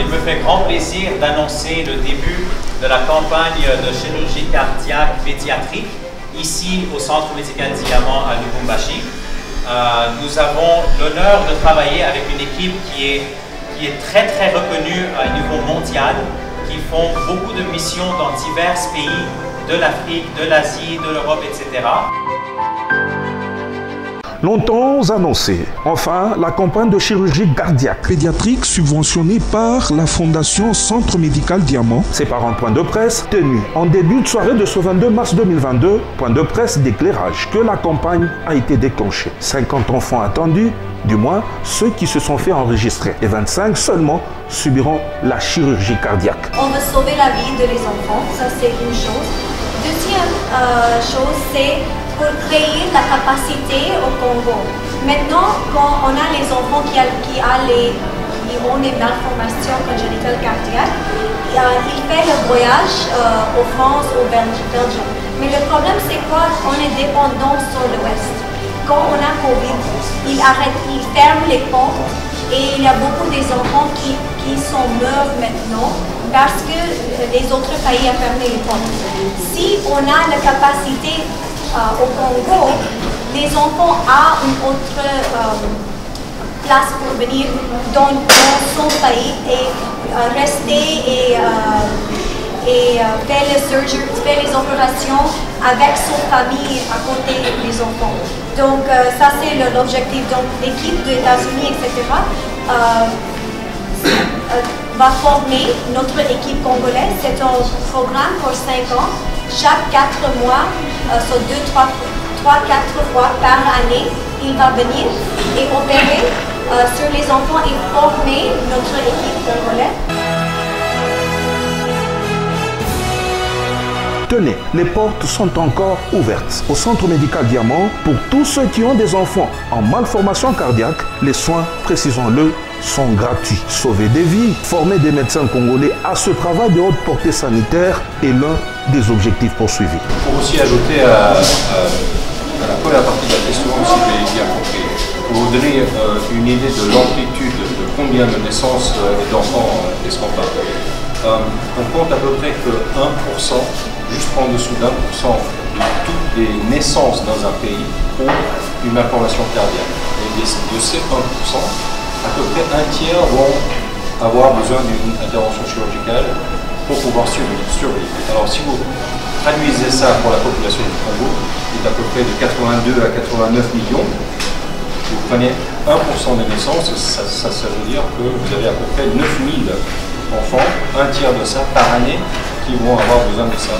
il me fait grand plaisir d'annoncer le début de la campagne de chirurgie cardiaque pédiatrique ici au Centre médical Diamant à Lubumbashi. Nous avons l'honneur de travailler avec une équipe qui est très reconnue à niveau mondial, qui font beaucoup de missions dans divers pays de l'Afrique, de l'Asie, de l'Europe, etc. Longtemps annoncé, enfin, la campagne de chirurgie cardiaque pédiatrique subventionnée par la Fondation Centre Médical Diamant. C'est par un point de presse tenu en début de soirée de ce 22 mars 2022, point de presse d'éclairage, que la campagne a été déclenchée. 50 enfants attendus, du moins ceux qui se sont fait enregistrer, et 25 seulement subiront la chirurgie cardiaque. On veut sauver la vie de les enfants, ça c'est une chose. Deuxième chose, c'est pour créer la capacité au Congo. Maintenant, quand on a les enfants qui ont des malformations congénitales cardiaques, ils font le voyage en France ou Belgique. Mais le problème, c'est quoi? On est dépendant sur l'Ouest. Quand on a Covid, ils ferment les portes et il y a beaucoup des enfants qui sont morts maintenant parce que les autres pays ont fermé les portes. Si on a la capacité au Congo, les enfants ont une autre place pour venir dans son pays et rester et faire les opérations avec son famille à côté des enfants. Donc ça c'est l'objectif. Donc l'équipe des États-Unis, etc. Va former notre équipe congolaise. C'est un programme pour 5 ans. Chaque 4 mois, sur 3-4 fois par année, il va venir et opérer sur les enfants et former notre équipe congolaise. Tenez, les portes sont encore ouvertes. Au Centre médical Diamant, pour tous ceux qui ont des enfants en malformation cardiaque, les soins, précisons-le, sont gratuits. Sauver des vies, former des médecins congolais à ce travail de haute portée sanitaire est l'un des objectifs poursuivis. Pour aussi ajouter à la première partie de la question, si j'ai bien compris, pour vous donner une idée de l'amplitude de combien de naissances d'enfants est-ce qu'on parle. On compte à peu près que 1%, juste en dessous d'1% de toutes les naissances dans un pays ont une malformation cardiaque. Et de ces 1%, à peu près un tiers vont avoir besoin d'une intervention chirurgicale pour pouvoir survivre. Alors si vous traduisez ça pour la population du Congo, qui est à peu près de 82 à 89 millions, vous prenez 1% des naissances, ça veut dire que vous avez à peu près 9000 enfants, un tiers de ça par année, qui vont avoir besoin de ça.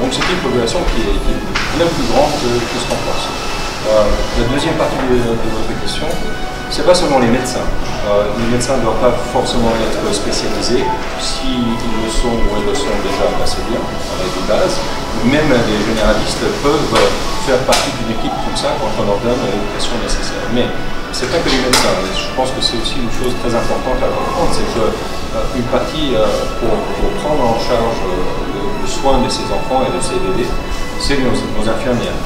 Donc c'est une population qui est bien plus grande que ce qu'on pense. La deuxième partie de votre question, c'est pas seulement les médecins. Les médecins ne doivent pas forcément être spécialisés. S'ils le sont ou elles le sont déjà, c'est bien, avec une base. Même les généralistes peuvent faire partie d'une équipe comme ça quand on leur donne l'éducation nécessaire. Mais c'est pas que les médecins. Je pense que c'est aussi une chose très importante à comprendre, c'est qu'une partie pour prendre en charge le soin de ces enfants et de ces bébés, c'est nos infirmières.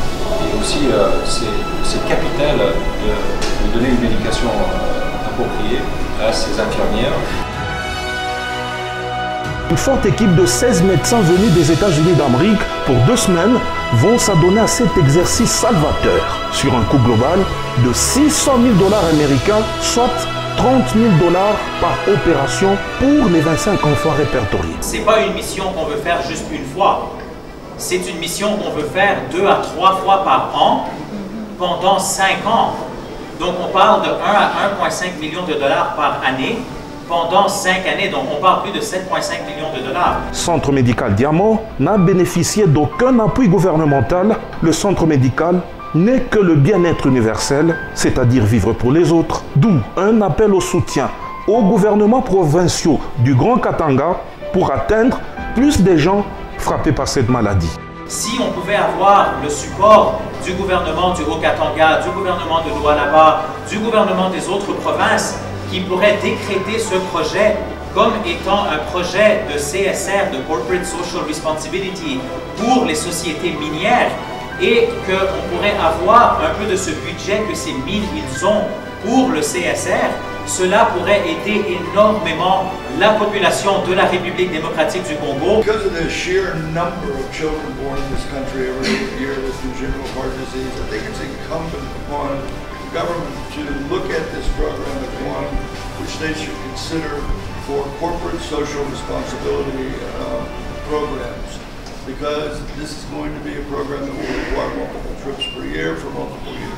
Et aussi, c'est capital de donner une éducation appropriée à ces infirmières. Une forte équipe de 16 médecins venus des États-Unis d'Amérique pour 2 semaines vont s'adonner à cet exercice salvateur sur un coût global de 600 000 $ américains, soit 30 000 $ par opération pour les 25 enfants répertoriés. Ce n'est pas une mission qu'on veut faire juste une fois. C'est une mission qu'on veut faire 2 à 3 fois par an pendant 5 ans. Donc on parle de 1 à 1,5 million de dollars par année pendant 5 années. Donc on parle plus de 7,5 millions de dollars. Centre médical Diamant n'a bénéficié d'aucun appui gouvernemental. Le centre médical n'est que le bien-être universel, c'est-à-dire vivre pour les autres. D'où un appel au soutien aux gouvernements provinciaux du Grand Katanga pour atteindre plus de gens frappés par cette maladie. Si on pouvait avoir le support du gouvernement du Haut-Katanga, du gouvernement de Lualaba, du gouvernement des autres provinces qui pourraient décréter ce projet comme étant un projet de CSR, de Corporate Social Responsibility, pour les sociétés minières, et qu'on pourrait avoir un peu de ce budget que ces mines ils ont pour le CSR, cela pourrait aider énormément la population de la République démocratique du Congo. Because of the sheer number of children born in this country every year with congenital heart disease, I think it's incumbent upon the government to look at this program as one which they should consider for corporate social responsibility programs, because this is going to be a program that will require multiple trips per year for multiple years.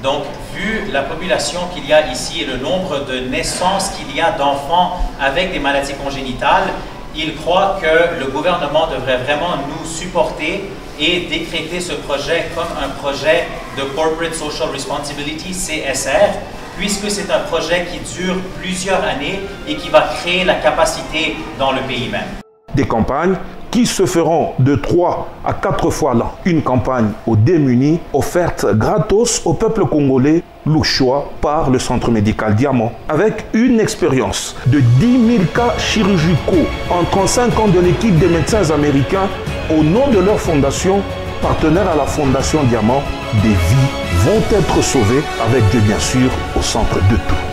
Donc, vu la population qu'il y a ici et le nombre de naissances qu'il y a d'enfants avec des maladies congénitales, il croit que le gouvernement devrait vraiment nous supporter et décréter ce projet comme un projet de Corporate Social Responsibility, CSR, puisque c'est un projet qui dure plusieurs années et qui va créer la capacité dans le pays même. Des campagnes qui se feront de 3 à 4 fois l'an. Une campagne aux démunis offerte gratos au peuple congolais, Louchois, par le Centre médical Diamant, avec une expérience de 10 000 cas chirurgicaux en 35 ans de l'équipe des médecins américains au nom de leur fondation, partenaire à la Fondation Diamant. Des vies vont être sauvées avec Dieu bien sûr au centre de tout.